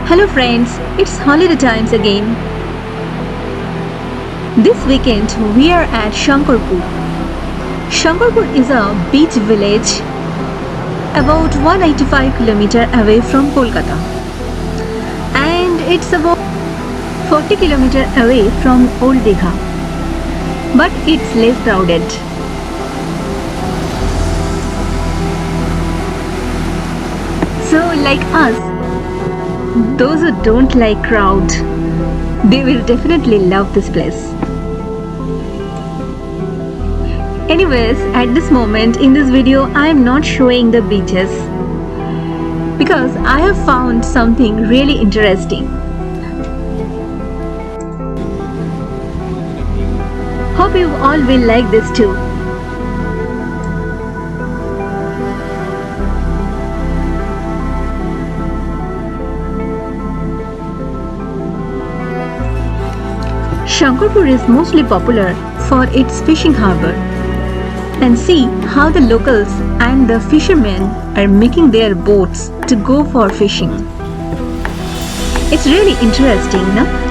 Hello friends, it's holiday times again. This weekend we are at Shankarpur. Shankarpur is a beach village about 185 km away from Kolkata, and it's about 40 km away from Old Digha, but it's less crowded. So like us, those who don't like crowd, they will definitely love this place. Anyways, at this moment in this video, I am not showing the beaches because I have found something really interesting. Hope you all will like this too. Shankarpur is mostly popular for its fishing harbour, and see how the locals and the fishermen are making their boats to go for fishing. It's really interesting, no?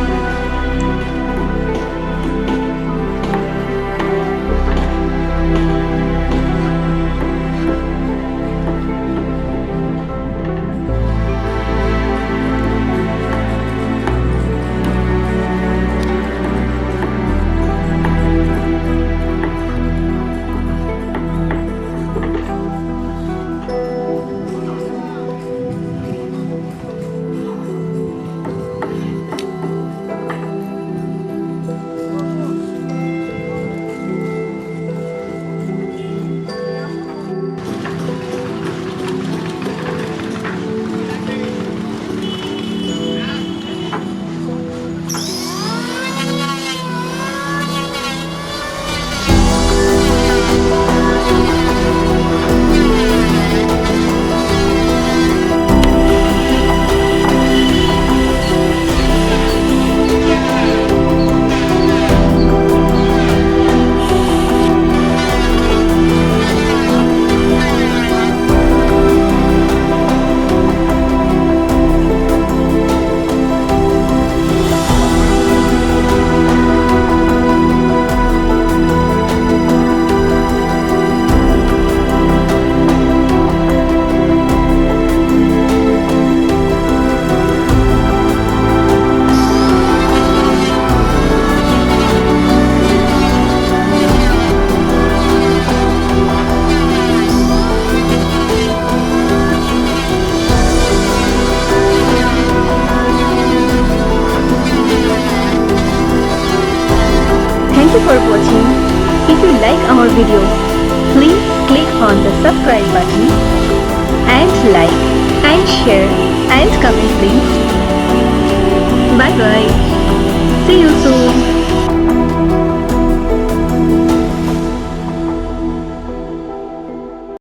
Thank you for watching. If you like our videos, please click on the subscribe button and like and share and comment please. Bye bye.